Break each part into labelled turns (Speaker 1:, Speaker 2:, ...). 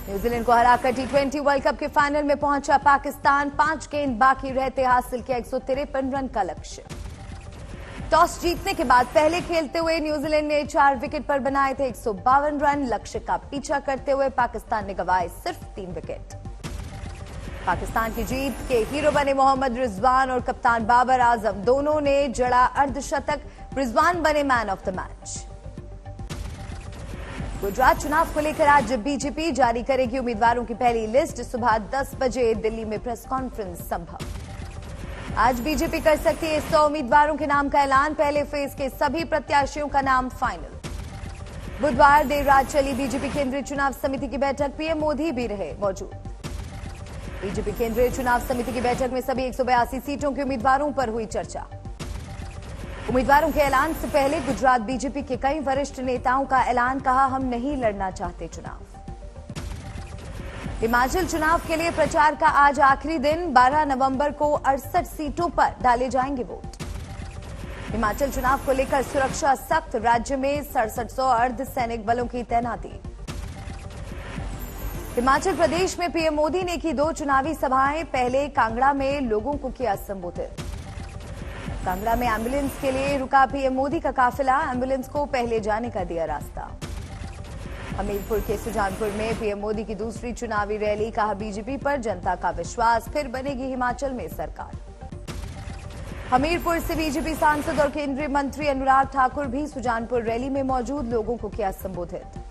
Speaker 1: New Zealand को हराकर टी20 world cup के फाइनल में पहुंचा पाकिस्तान। 5 गेंद बाकी रहते हासिल किया 153 रन का लक्ष्य। टॉस जीतने के बाद पहले खेलते हुए न्यूजीलैंड ने 4 विकेट पर बनाए थे 152 रन। लक्ष्य का पीछा करते हुए पाकिस्तान ने गंवाए सिर्फ 3 विकेट। पाकिस्तान की जीत के हीरो बने मोहम्मद रिजवान और कप्तान बाबर आजम, दोनों ने जड़ा अर्धशतक। रिजवान बने man of the match. Gujarat चुनाव को लेकर आज बीजेपी जारी करेगी उम्मीदवारों की पहली लिस्ट। सुबह 10 बजे दिल्ली में प्रेस कॉन्फ्रेंस संभव। आज बीजेपी कर सकती है 100 उम्मीदवारों के नाम का ऐलान। पहले फेज के सभी प्रत्याशियों का नाम फाइनल। बुधवार देर रात चली बीजेपी केंद्रीय चुनाव समिति की बैठक। पीएम मोदी भी रहे मौजूद। बीजेपी केंद्रीय चुनाव समिति की बैठक में सभी 182 सीटों के उम्मीदवारों पर हुई चर्चा। उम्मीदवारों के ऐलान से पहले गुजरात बीजेपी के कई वरिष्ठ नेताओं का ऐलान, कहा हम नहीं लड़ना चाहते चुनाव। हिमाचल चुनाव के लिए प्रचार का आज आखिरी दिन। 12 नवंबर को 68 सीटों पर डाले जाएंगे वोट। हिमाचल चुनाव को लेकर सुरक्षा सख्त। राज्य में 6700 अर्धसैनिक बलों की तैनाती। हिमाचल प्रदेश में पीएम मोदी ने की 2 चुनावी सभाएं। पहले कांगड़ा में लोगों को किया संबोधित। कांगड़ा में एम्बुलेंस के लिए रुका पीएम मोदी का काफिला। एम्बुलेंस को पहले जाने का दिया रास्ता। हमीरपुर के सुजानपुर में पीएम मोदी की दूसरी चुनावी रैली। कहा बीजेपी पर जनता का विश्वास, फिर बनेगी हिमाचल में सरकार। हमीरपुर से बीजेपी सांसद और केंद्रीय मंत्री अनुराग ठाकुर भी सुजानपुर रैली में मौजूद, लोगों को किया संबोधित।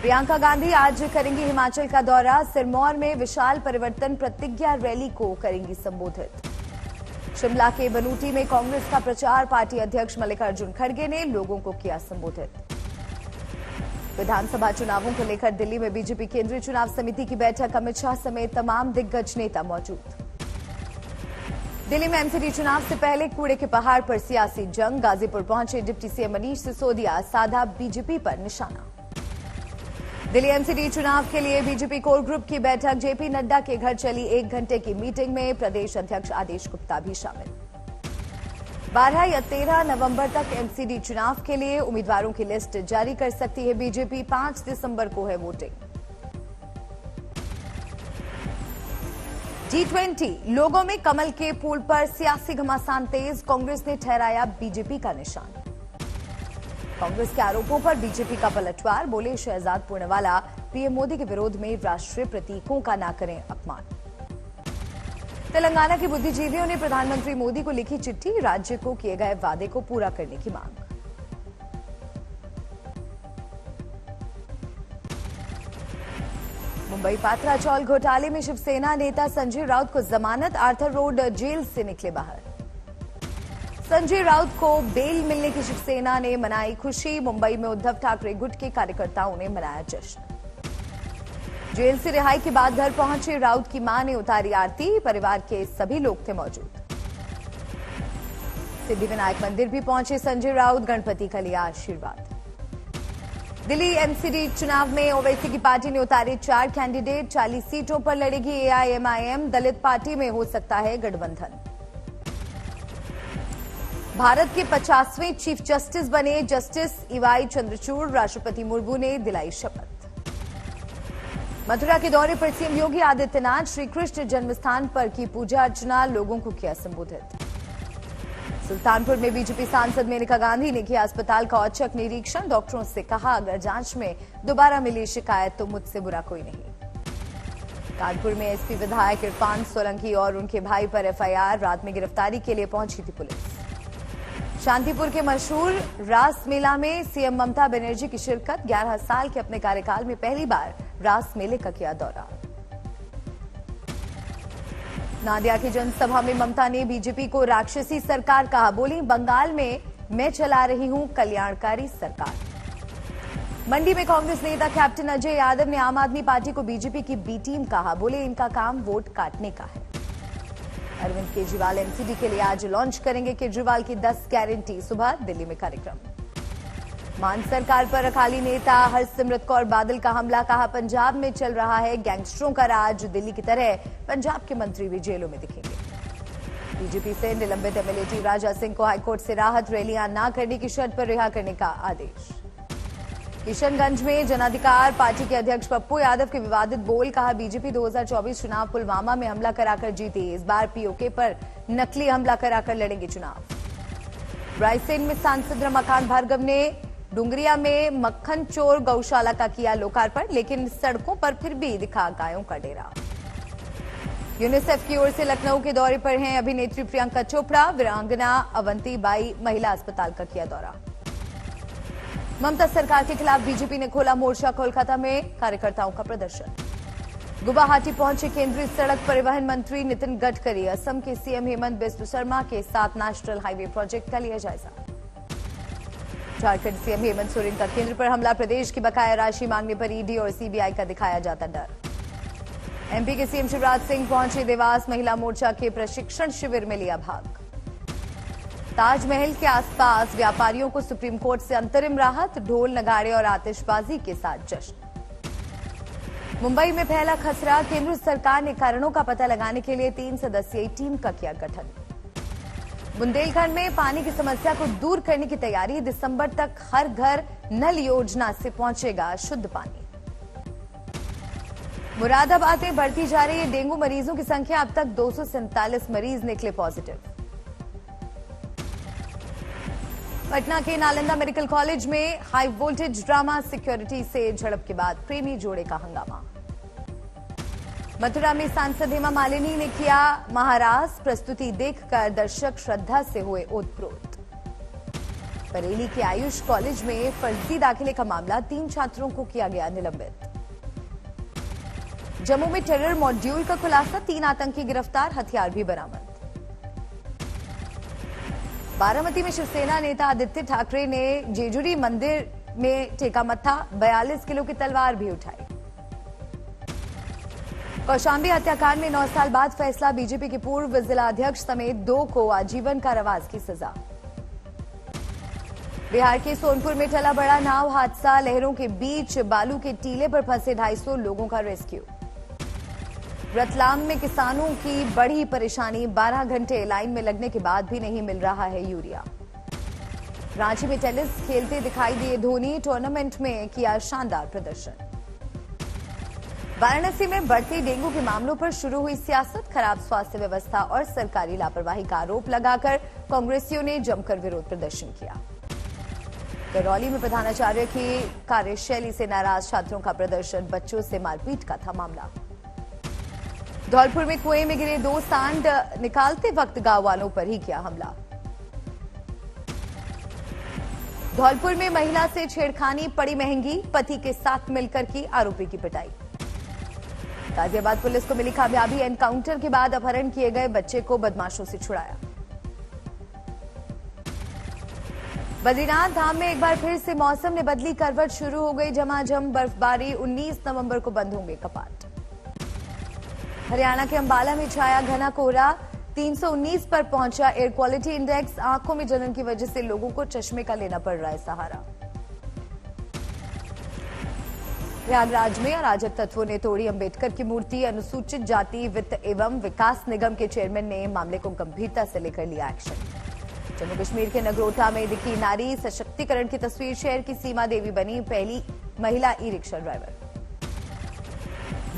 Speaker 1: प्रियंका गांधी आज करेंगी हिमाचल का दौरा। सिरमौर में विशाल परिवर्तन प्रतिज्ञा रैली को करेंगी संबोधित। शिमला के बनूटी में कांग्रेस का प्रचार। पार्टी अध्यक्ष मल्लिकार्जुन खड़गे ने लोगों को किया संबोधित। विधानसभा चुनावों को लेकर दिल्ली में बीजेपी केंद्रीय चुनाव समिति की बैठक। अमित शाह समेत तमाम दिग्गज नेता मौजूद। दिल्ली में एमसीडी चुनाव से पहले कूड़े के पहाड़ पर सियासी जंग। गाजीपुर पहुंचे डिप्टी सीएम मनीष सिसोदिया, साधा बीजेपी पर निशाना। दिल्ली एमसीडी चुनाव के लिए बीजेपी कोर ग्रुप की बैठक। जेपी नड्डा के घर चली 1 घंटे की मीटिंग में प्रदेश अध्यक्ष आदेश गुप्ता भी शामिल। 12 या 13 नवंबर तक एमसीडी चुनाव के लिए उम्मीदवारों की लिस्ट जारी कर सकती है बीजेपी। 5 दिसंबर को है वोटिंग। G20 लोगों में कमल के फूल पर सियासी घमासान तेज। कांग्रेस ने ठहराया बीजेपी का निशान। कांग्रेस के आरोपों पर बीजेपी का पलटवार। बोले शहजाद पूर्णवाला, पीएम मोदी के विरोध में राष्ट्रीय प्रतीकों का ना करें अपमान। तेलंगाना के बुद्धिजीवियों ने प्रधानमंत्री मोदी को लिखी चिट्ठी। राज्य को किए गए वादे को पूरा करने की मांग। मुंबई पात्रा चौल घोटाले में शिवसेना नेता संजय राउत को जमानत। आर्थर रोड जेल से निकले बाहर। संजय राउत को बेल मिलने की शिवसेना ने मनाई खुशी। मुंबई में उद्धव ठाकरे गुट के कार्यकर्ताओं ने मनाया जश्न। जेल से रिहाई के बाद घर पहुंचे राउत की मां ने उतारी आरती। परिवार के सभी लोग थे मौजूद। सिद्धिविनायक मंदिर भी पहुंचे संजय राउत, गणपति का लिया आशीर्वाद। दिल्ली एमसीडी चुनाव में ओवैसी की पार्टी ने उतारे 4 कैंडिडेट। 40 सीटों पर लड़ेगी एआईएमआईएम। दलित पार्टी में हो सकता है गठबंधन। भारत के 50वें चीफ जस्टिस बने जस्टिस ईवाई चंद्रचूड़। राष्ट्रपति मुर्मू ने दिलाई शपथ। मथुरा के दौरे पर सीएम योगी आदित्यनाथ श्री कृष्ण जन्मस्थान पर की पूजा अर्चना, लोगों को किया संबोधित। सुल्तानपुर में बीजेपी सांसद मेनका गांधी ने किया अस्पताल का औचक निरीक्षण। डॉक्टरों से कहा अगर जांच में दोबारा मिली शिकायत तो मुझसे बुरा कोई नहीं। कानपुर में एसपी विधायक इरफान सोलंकी और उनके भाई पर एफआईआर। रात में गिरफ्तारी के लिए पहुंची थी पुलिस। शांतिपुर के मशहूर रास मेला में सीएम ममता बनर्जी की शिरकत। 11 साल के अपने कार्यकाल में पहली बार रास मेले का किया दौरा। नादिया की जनसभा में ममता ने बीजेपी को राक्षसी सरकार कहा। बोली बंगाल में मैं चला रही हूं कल्याणकारी सरकार। मंडी में कांग्रेस नेता कैप्टन अजय यादव ने आम आदमी पार्टी को बीजेपी की बी टीम कहा। बोले इनका काम वोट काटने का है। अरविंद केजरीवाल एमसीडी के लिए आज लॉन्च करेंगे केजरीवाल की 10 गारंटी। सुबह दिल्ली में कार्यक्रम। मान सरकार पर अकाली नेता हरसिमरत कौर बादल का हमला। कहा पंजाब में चल रहा है गैंगस्टरों का राज। दिल्ली की तरह पंजाब के मंत्री भी जेलों में दिखेंगे। बीजेपी से निलंबित एमएलए टी राजा सिंह को हाईकोर्ट से राहत। रैलियां न करने की शर्त पर रिहा करने का आदेश। किशनगंज में जनाधिकार पार्टी के अध्यक्ष पप्पू यादव के विवादित बोल, कहा बीजेपी 2024 चुनाव पुलवामा में हमला कराकर जीती, इस बार पीओके पर नकली हमला कराकर लड़ेंगे चुनाव। रायसेन में सांसद रमाकांत भार्गव ने डुंगरिया में मक्खन चोर गौशाला का किया लोकार्पण, लेकिन सड़कों पर फिर भी दिखा गायों का डेरा। यूनिसेफ की ओर से लखनऊ के दौरे पर हैं अभिनेत्री प्रियंका चोपड़ा, वीरांगना अवंतीबाई महिला अस्पताल का किया दौरा। ममता सरकार के खिलाफ बीजेपी ने खोला मोर्चा, कोलकाता में कार्यकर्ताओं का प्रदर्शन। गुवाहाटी पहुंचे केंद्रीय सड़क परिवहन मंत्री नितिन गडकरी, असम के सीएम हेमंत बिस्व शर्मा के साथ नेशनल हाईवे प्रोजेक्ट का लिया जायजा। झारखंड सीएम हेमंत सोरेन का केंद्र पर हमला, प्रदेश की बकाया राशि मांगने पर ईडी और सीबीआई का दिखाया जाता डर। एमपी के सीएम शिवराज सिंह पहुंचे देवास, महिला मोर्चा के प्रशिक्षण शिविर में लिया भाग। ताजमहल के आसपास व्यापारियों को सुप्रीम कोर्ट से अंतरिम राहत, ढोल नगाड़े और आतिशबाजी के साथ जश्न। मुंबई में फैला खसरा, केंद्र सरकार ने कारणों का पता लगाने के लिए 3 सदस्यीय टीम का किया गठन। बुंदेलखंड में पानी की समस्या को दूर करने की तैयारी, दिसंबर तक हर घर नल योजना से पहुंचेगा शुद्ध पानी। मुरादाबाद में बढ़ती जा रही डेंगू मरीजों की संख्या, अब तक 247 मरीज निकले पॉजिटिव। पटना के नालंदा मेडिकल कॉलेज में हाई वोल्टेज ड्रामा, सिक्योरिटी से झड़प के बाद प्रेमी जोड़े का हंगामा। मथुरा में सांसद हेमा मालिनी ने किया महारास, प्रस्तुति देखकर दर्शक श्रद्धा से हुए ओतप्रोत। बरेली के आयुष कॉलेज में फर्जी दाखिले का मामला, 3 छात्रों को किया गया निलंबित। जम्मू में टेरर मॉड्यूल का खुलासा, 3 आतंकी गिरफ्तार, हथियार भी बरामद। बारामती में शिवसेना नेता आदित्य ठाकरे ने जेजुरी मंदिर में टेका मत्था, 42 किलो की तलवार भी उठाई। कौशाम्बी हत्याकांड में 9 साल बाद फैसला, बीजेपी के पूर्व जिला अध्यक्ष समेत 2 को आजीवन कारावास की सजा। बिहार के सोनपुर में टला बड़ा नाव हादसा, लहरों के बीच बालू के टीले पर फंसे 250 लोगों का रेस्क्यू। रतलाम में किसानों की बड़ी परेशानी, 12 घंटे लाइन में लगने के बाद भी नहीं मिल रहा है यूरिया। रांची में टेनिस खेलते दिखाई दिए धोनी, टूर्नामेंट में किया शानदार प्रदर्शन। वाराणसी में बढ़ते डेंगू के मामलों पर शुरू हुई सियासत, खराब स्वास्थ्य व्यवस्था और सरकारी लापरवाही का आरोप लगाकर कांग्रेसियों ने जमकर विरोध प्रदर्शन किया। करौली में प्रधानाचार्य की कार्यशैली से नाराज छात्रों का प्रदर्शन, बच्चों से मारपीट का था मामला। धौलपुर में कुएं में गिरे 2 सांड, निकालते वक्त गांव वालों पर ही किया हमला। धौलपुर में महिला से छेड़खानी पड़ी महंगी, पति के साथ मिलकर की आरोपी की पिटाई। गाजियाबाद पुलिस को मिली कामयाबी, एनकाउंटर के बाद अपहरण किए गए बच्चे को बदमाशों से छुड़ाया। बद्रीनाथ धाम में एक बार फिर से मौसम ने बदली करवट, शुरू हो गई झमाझम बर्फबारी, 19 नवंबर को बंद होंगे कपाट। हरियाणा के अंबाला में छाया घना कोहरा, 319 पर पहुंचा एयर क्वालिटी इंडेक्स, आंखों में जलन की वजह से लोगों को चश्मे का लेना पड़ रहा है सहारा। प्रयागराज में अराजक तत्वों ने तोड़ी अंबेडकर की मूर्ति, अनुसूचित जाति वित्त एवं विकास निगम के चेयरमैन ने मामले को गंभीरता से लेकर लिया एक्शन। जम्मू कश्मीर के नगरोटा में दिखी नारी सशक्तिकरण की तस्वीर, शहर की सीमा देवी बनी पहली महिला ई रिक्शा ड्राइवर।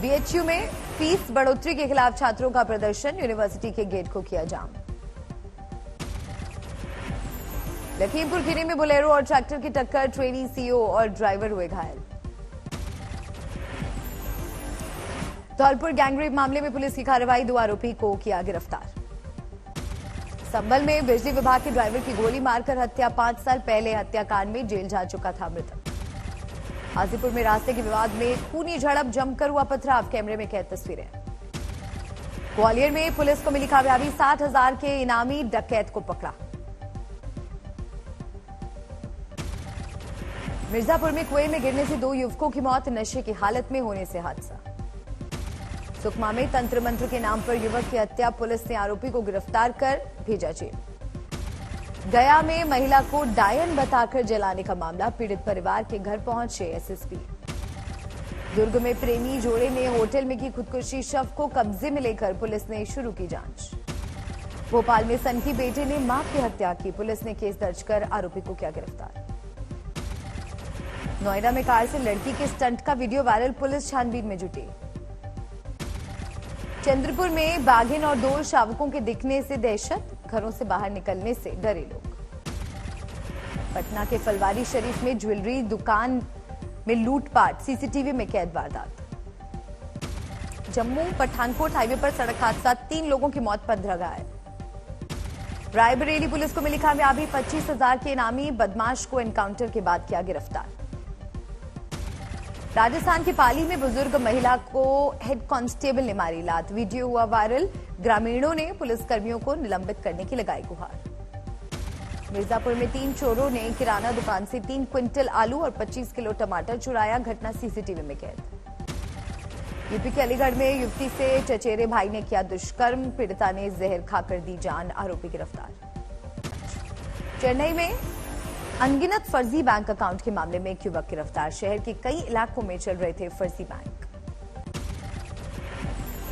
Speaker 1: बीएचयू में फीस बढ़ोतरी के खिलाफ छात्रों का प्रदर्शन, यूनिवर्सिटी के गेट को किया जाम। लखीमपुर खीरी में बोलेरो और ट्रैक्टर की टक्कर, ट्रेनी सीओ और ड्राइवर हुए घायल। धौलपुर गैंगरेप मामले में पुलिस की कार्रवाई, 2 आरोपी को किया गिरफ्तार। संभल में बिजली विभाग के ड्राइवर की गोली मारकर हत्या, 5 साल पहले हत्याकांड में जेल जा चुका था मृतक। हाजीपुर में रास्ते के विवाद में खूनी झड़प, जमकर हुआ पथराव, कैमरे में कैद तस्वीरें। ग्वालियर में पुलिस को मिली कामयाबी, 60,000 के इनामी डकैत को पकड़ा। मिर्जापुर में कुएं में गिरने से 2 युवकों की मौत, नशे की हालत में होने से हादसा। सुकमा में तंत्र मंत्र के नाम पर युवक की हत्या, पुलिस ने आरोपी को गिरफ्तार कर भेजा जेल। गया में महिला को डायन बताकर जलाने का मामला, पीड़ित परिवार के घर पहुंचे एसएसपी। दुर्ग में प्रेमी जोड़े ने होटल में की खुदकुशी, शव को कब्जे में लेकर पुलिस ने शुरू की जांच। भोपाल में सनकी बेटे ने मां की हत्या की, पुलिस ने केस दर्ज कर आरोपी को किया गिरफ्तार। नोएडा में कार से लड़की के स्टंट का वीडियो वायरल, पुलिस छानबीन में जुटी। चंद्रपुर में बाघिन और 2 शावकों के दिखने से दहशत, घरों से बाहर निकलने से डरे लोग। पटना के फलवारी शरीफ में ज्वेलरी दुकान में लूटपाट, सीसीटीवी में कैद वारदात। जम्मू पठानकोट हाईवे पर सड़क हादसा, 3 लोगों की मौत, 15 घायल। रायबरेली पुलिस को मिली कामयाबी, 25,000 के इनामी बदमाश को एनकाउंटर के बाद किया गिरफ्तार। राजस्थान की पाली में बुजुर्ग महिला को हेड कांस्टेबल ने मारी लात, वीडियो हुआ वायरल। ग्रामीणों ने पुलिसकर्मियों को निलंबित करने की लगाई गुहार। मिर्जापुर में 3 चोरों ने किराना दुकान से 3 क्विंटल आलू और 25 किलो टमाटर चुराया, घटना सीसीटीवी में कैद। यूपी के अलीगढ़ में युवती से चचेरे भाई ने किया दुष्कर्म, पीड़िता ने जहर खाकर दी जान, आरोपी गिरफ्तार। चेन्नई में अनगिनत फर्जी बैंक अकाउंट के मामले में एक युवक गिरफ्तार, शहर के कई इलाकों में चल रहे थे फर्जी बैंक।